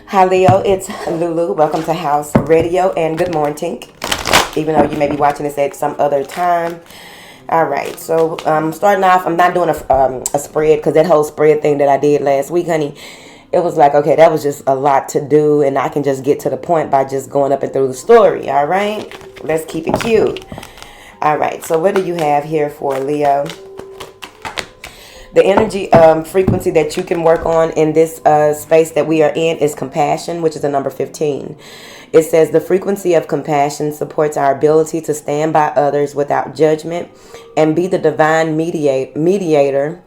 Hi Leo, it's Lulu. Welcome to House Radio and good morning. Even though you may be watching this at some other time. All right, so starting off, I'm not doing a spread because that whole spread thing that I did last week, honey, it was like, okay, that was just a lot to do, and I can just get to the point by just going up and through the story. All right, let's keep it cute. All right, so what do you have here for Leo? The energy frequency that you can work on in this space that we are in is compassion, which is the number 15. It says the frequency of compassion supports our ability to stand by others without judgment and be the divine mediator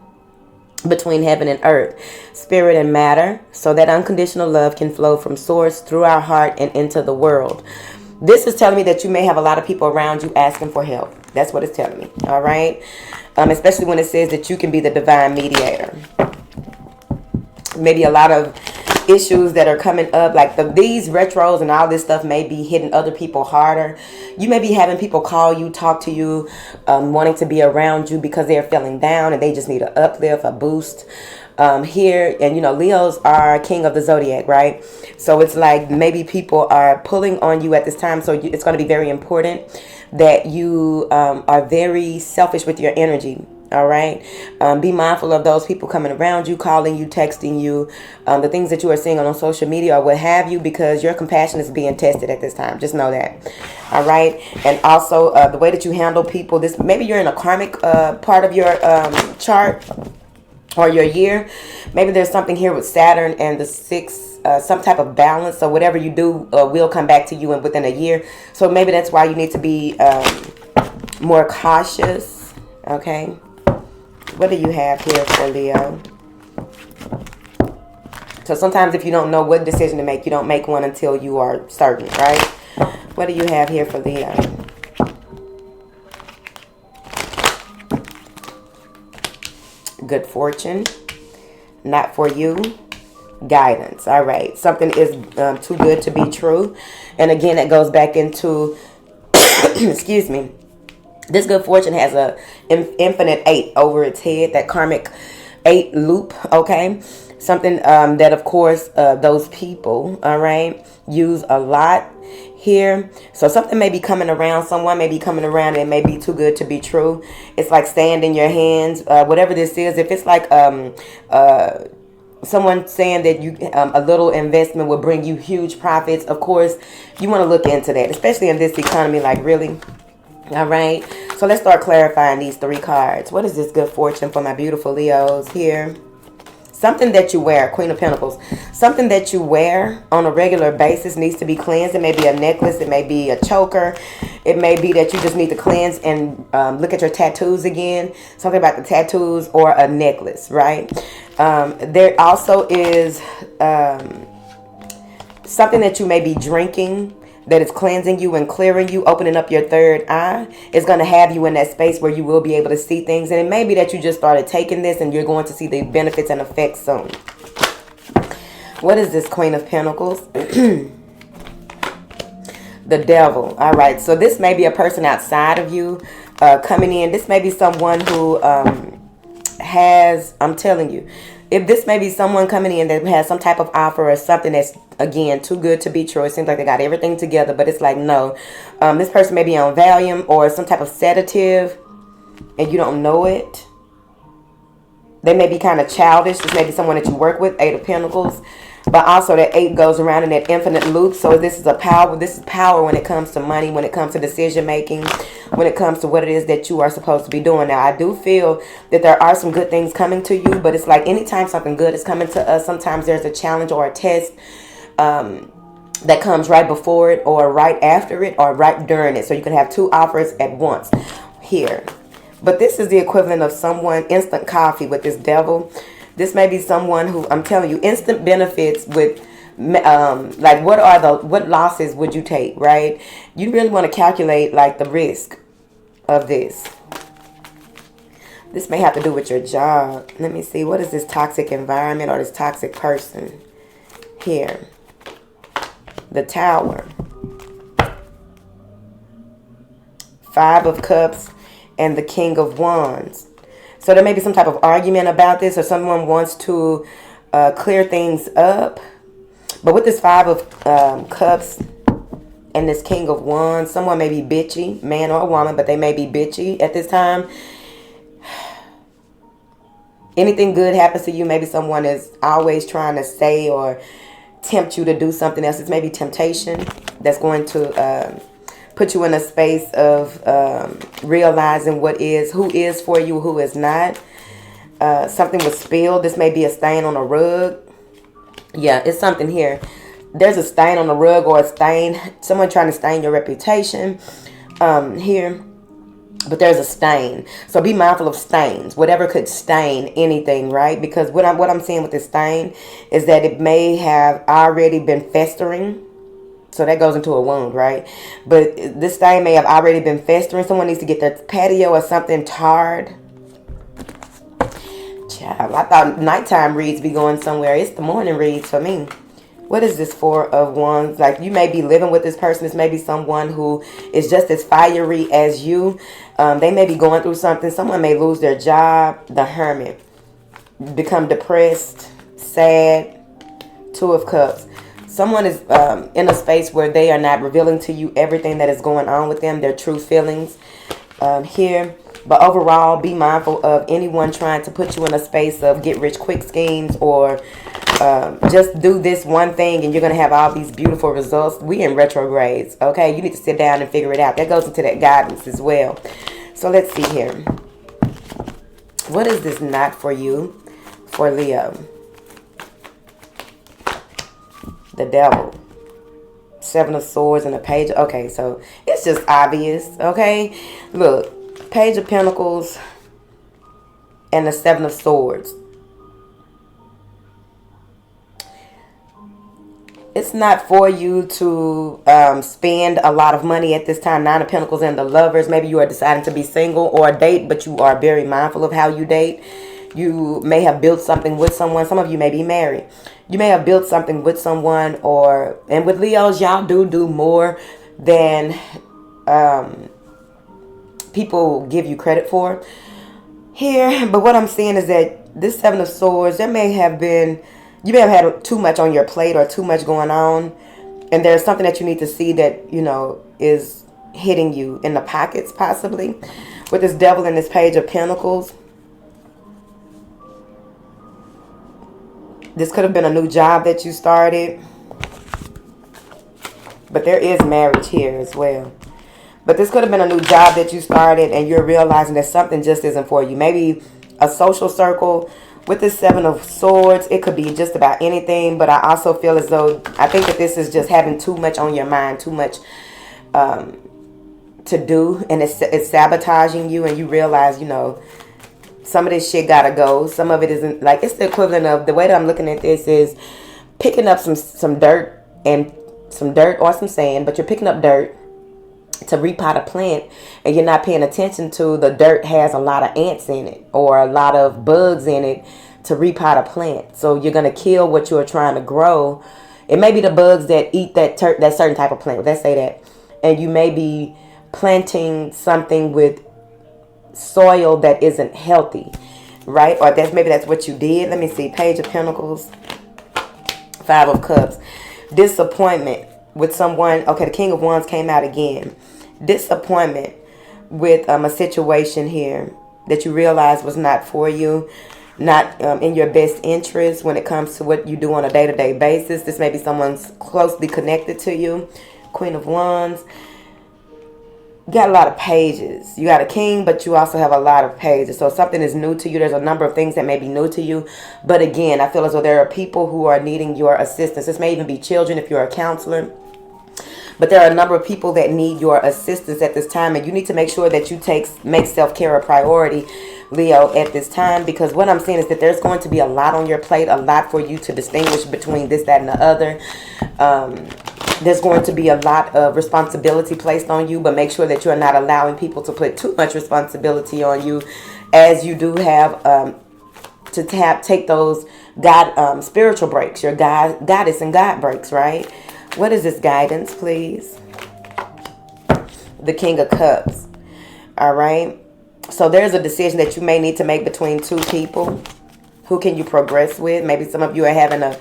between heaven and earth, spirit and matter, so that unconditional love can flow from source through our heart and into the world. This is telling me that you may have a lot of people around you asking for help. That's what it's telling me. All right. Especially when it says that you can be the divine mediator. Maybe a lot of issues that are coming up, like these retros and all this stuff may be hitting other people harder. You may be having people call you, talk to you, wanting to be around you because they're feeling down and they just need an uplift, a boost. Here, and you know, Leos are king of the zodiac, right? So it's like maybe people are pulling on you at this time. So it's going to be very important that you are very selfish with your energy. All right. Be mindful of those people coming around you, calling you, texting you, the things that you are seeing on social media or what have you, because your compassion is being tested at this time. Just know that. All right. And also the way that you handle people, this maybe you're in a karmic part of your chart or your year. Maybe there's something here with Saturn and the 6, some type of balance. So whatever you do will come back to you within a year. So maybe that's why you need to be more cautious. Okay. What do you have here for Leo? So sometimes if you don't know what decision to make, you don't make one until you are certain, right? What do you have here for Leo? Good fortune. Not for you. Guidance. All right. Something is too good to be true. And again, it goes back into, excuse me, this good fortune has a infinite 8 over its head, that karmic 8 loop, okay? Something that, of course, those people, all right, use a lot here. So something may be coming around, someone may be coming around, and it may be too good to be true. It's like sand in your hands, whatever this is. If it's like someone saying that you a little investment will bring you huge profits, of course, you want to look into that, especially in this economy, like really. All right, so let's start clarifying these 3 cards. What is this good fortune for my beautiful Leos here? Something that you wear, Queen of Pentacles. Something that you wear on a regular basis needs to be cleansed. It may be a necklace. It may be a choker. It may be that you just need to cleanse and look at your tattoos again. Something about the tattoos or a necklace, right? There also is something that you may be drinking that is cleansing you and clearing you, opening up your third eye. Is going to have you in that space where you will be able to see things. And it may be that you just started taking this and you're going to see the benefits and effects soon. What is this Queen of Pentacles? The Devil. All right. So this may be a person outside of you coming in. This may be someone who has, I'm telling you, if this may be someone coming in that has some type of offer or something that's, again, too good to be true. It seems like they got everything together, but it's like, no. This person may be on Valium or some type of sedative, and you don't know it. They may be kind of childish. This may be someone that you work with, 8 of Pentacles. But also that 8 goes around in that infinite loop. So this is a power. This is power when it comes to money, when it comes to decision making, when it comes to what it is that you are supposed to be doing. Now, I do feel that there are some good things coming to you, but it's like anytime something good is coming to us, sometimes there's a challenge or a test that comes right before it or right after it or right during it. So you can have 2 offers at once here. But this is the equivalent of someone, instant coffee with this Devil. This may be someone who, I'm telling you, instant benefits with, like, what losses would you take, right? You really want to calculate, like, the risk of this. This may have to do with your job. Let me see. What is this toxic environment or this toxic person here? The Tower. 5 of Cups and the King of Wands. So there may be some type of argument about this, or someone wants to clear things up. But with this Five of Cups and this King of Wands, someone may be bitchy, man or woman, but they may be bitchy at this time. Anything good happens to you, maybe someone is always trying to say or tempt you to do something else. It's maybe temptation that's going to put you in a space of realizing who is for you, who is not. Something was spilled. This may be a stain on a rug. Yeah, it's something here. There's a stain on the rug, or a stain, someone trying to stain your reputation here. But there's a stain. So be mindful of stains. Whatever could stain anything, right? Because what I'm seeing with this stain is that it may have already been festering. So that goes into a wound, right? But this stain may have already been festering. Someone needs to get their patio or something tarred. Child, I thought nighttime reads be going somewhere. It's the morning reads for me. What is this Four of Wands? Like, you may be living with this person. This may be someone who is just as fiery as you. They may be going through something. Someone may lose their job. The Hermit. Become depressed, sad. Two of Cups. Someone is in a space where they are not revealing to you everything that is going on with them, their true feelings here. But overall, be mindful of anyone trying to put you in a space of get-rich-quick schemes, or just do this one thing and you're going to have all these beautiful results. We in retrogrades, okay? You need to sit down and figure it out. That goes into that guidance as well. So let's see here. What is this not for you for Leo? The Devil. Seven of Swords and a Page. Okay, so it's just obvious, okay? Look, Page of Pentacles and the Seven of Swords. It's not for you to spend a lot of money at this time. Nine of Pentacles and the Lovers. Maybe you are deciding to be single or date, but you are very mindful of how you date. You may have built something with someone. Some of you may be married. You may have built something with someone, and with Leos, y'all do more than people give you credit for here. But what I'm seeing is that this Seven of Swords, you may have had too much on your plate or too much going on, and there's something that you need to see that, you know, is hitting you in the pockets possibly. With this Devil and this Page of Pentacles, this could have been a new job that you started, but there is marriage here as well. But this could have been a new job that you started and you're realizing that something just isn't for you. Maybe a social circle. With this Seven of Swords, it could be just about anything, but I also feel as though, I think that this is just having too much on your mind, too much to do, and it's sabotaging you, and you realize, you know, some of this shit gotta go. Some of it isn't, like, it's the equivalent of, the way that I'm looking at this is picking up some dirt or some sand, but you're picking up dirt to repot a plant, and you're not paying attention to the dirt has a lot of ants in it or a lot of bugs in it to repot a plant. So you're going to kill what you're trying to grow. It may be the bugs that eat that certain type of plant. Let's say that. And you may be planting something with soil that isn't healthy, right? Or maybe that's what you did. Let me see. Page of Pentacles, Five of Cups. Disappointment with someone. Okay, the King of Wands came out again. Disappointment with a situation here that you realize was not for you, not in your best interest when it comes to what you do on a day-to-day basis. This may be someone's closely connected to you. Queen of Wands. You got a lot of pages. You got a king, but you also have a lot of pages. So something is new to you. There's a number of things that may be new to you. But again, I feel as though there are people who are needing your assistance. This may even be children if you're a counselor. But there are a number of people that need your assistance at this time. And you need to make sure that you make self-care a priority, Leo, at this time. Because what I'm seeing is that there's going to be a lot on your plate. A lot for you to distinguish between this, that, and the other. There's going to be a lot of responsibility placed on you. But make sure that you're not allowing people to put too much responsibility on you. As you do have to take those spiritual breaks. Your goddess and God breaks, right? What is this guidance, please? The King of Cups. All right. So there's a decision that you may need to make between two people. Who can you progress with? Maybe some of you are having a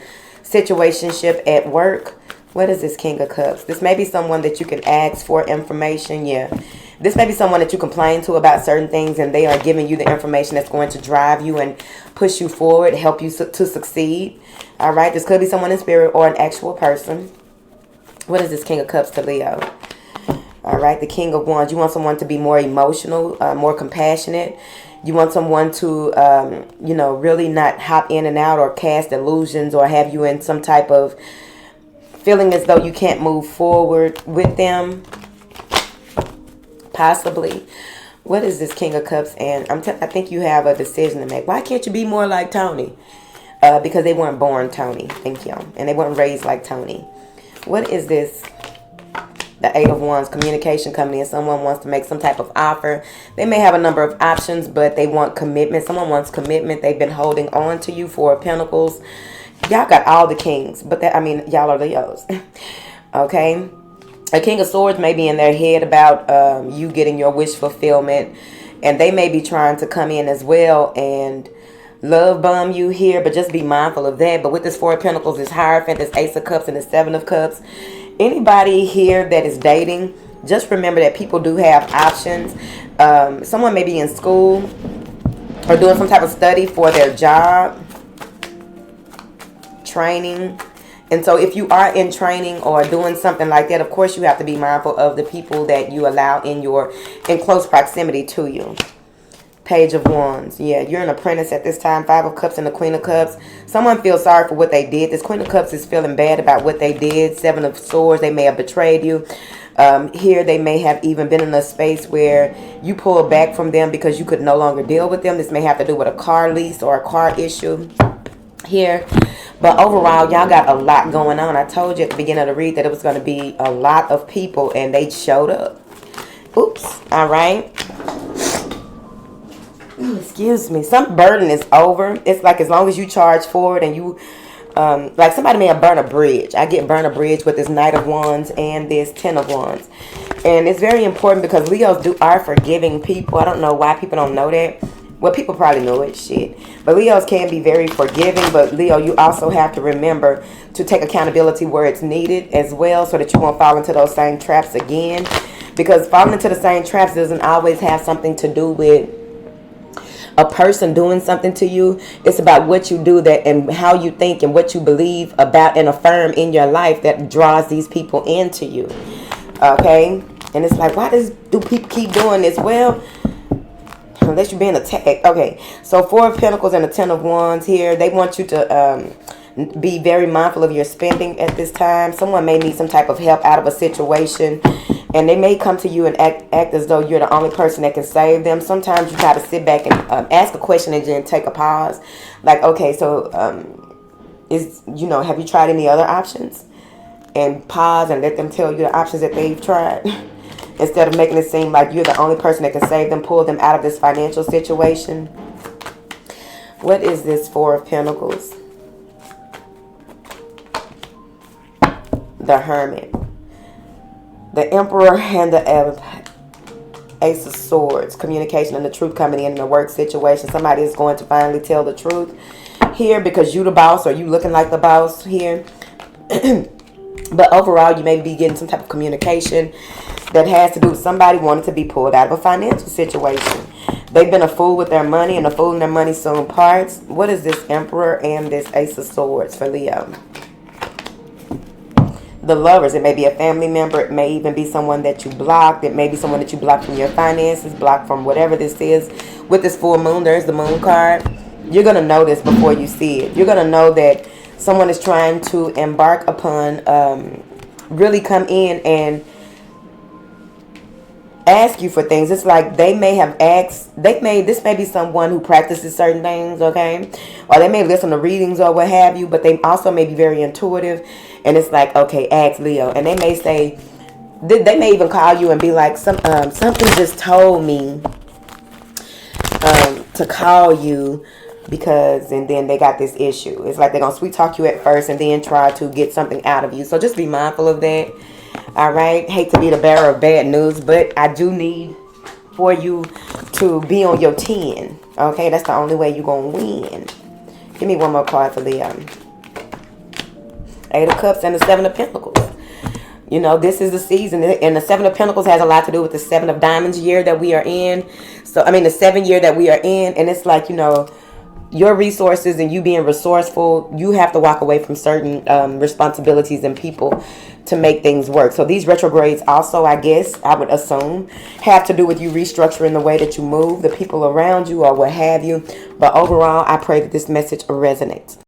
situationship at work. What is this King of Cups? This may be someone that you can ask for information. Yeah. This may be someone that you complain to about certain things, and they are giving you the information that's going to drive you and push you forward, help you to succeed. All right. This could be someone in spirit or an actual person. What is this King of Cups to Leo? All right. The King of Wands. You want someone to be more emotional, more compassionate. You want someone to, really not hop in and out or cast illusions or have you in some type of feeling as though you can't move forward with them. Possibly. What is this King of Cups? And I think you have a decision to make. Why can't you be more like Tony? Because they weren't born Tony. Thank you. And they weren't raised like Tony. What is this? The Eight of Wands. Communication coming in. Someone wants to make some type of offer. They may have a number of options, but they want commitment. Someone wants commitment. They've been holding on to you. Four of Pentacles. Y'all got all the kings. But y'all are Leos. Okay. A King of Swords may be in their head about you getting your wish fulfillment. And they may be trying to come in as well and love bomb you here. But just be mindful of that. But with this Four of Pentacles, this Hierophant, this Ace of Cups, and this Seven of Cups. Anybody here that is dating, just remember that people do have options. Someone may be in school or doing some type of study for their job. Training. And so if you are in training or doing something like that, of course you have to be mindful of the people that you allow in close proximity to you. Page of Wands. Yeah, you're an apprentice at this time. Five of Cups and the Queen of Cups. Someone feels sorry for what they did. This Queen of Cups is feeling bad about what they did. Seven of Swords. They may have betrayed you. Here they may have even been in a space where you pulled back from them because you could no longer deal with them. This may have to do with a car lease or a car issue here. But overall, y'all got a lot going on. I told you at the beginning of the read that it was going to be a lot of people, and they showed up. Oops. All right. Excuse me. Some burden is over. It's like as long as you charge forward and you, like somebody may have burned a bridge. I get burn a bridge with this Knight of Wands and this Ten of Wands. And it's very important because Leos are forgiving people. I don't know why people don't know that. Well, people probably know it, shit. But Leos can be very forgiving. But Leo, you also have to remember to take accountability where it's needed as well, so that you won't fall into those same traps again. Because falling into the same traps doesn't always have something to do with a person doing something to you. It's about what you do that and how you think and what you believe about and affirm in your life that draws these people into you. Okay? And it's like, why do people keep doing this? Well, unless you're being attacked. Okay, so Four of Pentacles and the Ten of Wands here. They want you to be very mindful of your spending at this time. Someone may need some type of help out of a situation, and they may come to you and act as though you're the only person that can save them. Sometimes you try to sit back and ask a question and then take a pause. Like, okay, so have you tried any other options? And pause and let them tell you the options that they've tried. Instead of making it seem like you're the only person that can save them, pull them out of this financial situation. What is this Four of Pentacles? The Hermit. The Emperor and the Ace of Swords. Communication and the truth coming in a work situation. Somebody is going to finally tell the truth here because you the boss or you looking like the boss here. But overall, you may be getting some type of communication that has to do with somebody wanting to be pulled out of a financial situation. They've been a fool with their money, and a fool and their money soon parts. What is this Emperor and this Ace of Swords for Leo? The Lovers. It may be a family member. It may even be someone that you blocked. It may be someone that you blocked from your finances, blocked from whatever this is. With this full moon, there's the moon card. You're going to know this before you see it. You're going to know that someone is trying to embark upon, really come in and ask you for things. It's like they may have asked, this may be someone who practices certain things, okay? Or they may listen to readings or what have you, but they also may be very intuitive. And it's like, okay, ask Leo. And they may say, they may even call you and be like, something just told me to call you because, and then they got this issue. It's like they're going to sweet talk you at first and then try to get something out of you. So just be mindful of that. All right. Hate to be the bearer of bad news, but I do need for you to be on your 10. Okay. That's the only way you're going to win. Give me one more card for Leo. Eight of Cups and the Seven of Pentacles. You know, this is the season. And the Seven of Pentacles has a lot to do with the Seven of Diamonds year that we are in. So, I mean, the 7 year that we are in. And it's like, you know, your resources and you being resourceful, you have to walk away from certain responsibilities and people to make things work. So these retrogrades also, I guess, I would assume, have to do with you restructuring the way that you move, the people around you or what have you. But overall, I pray that this message resonates.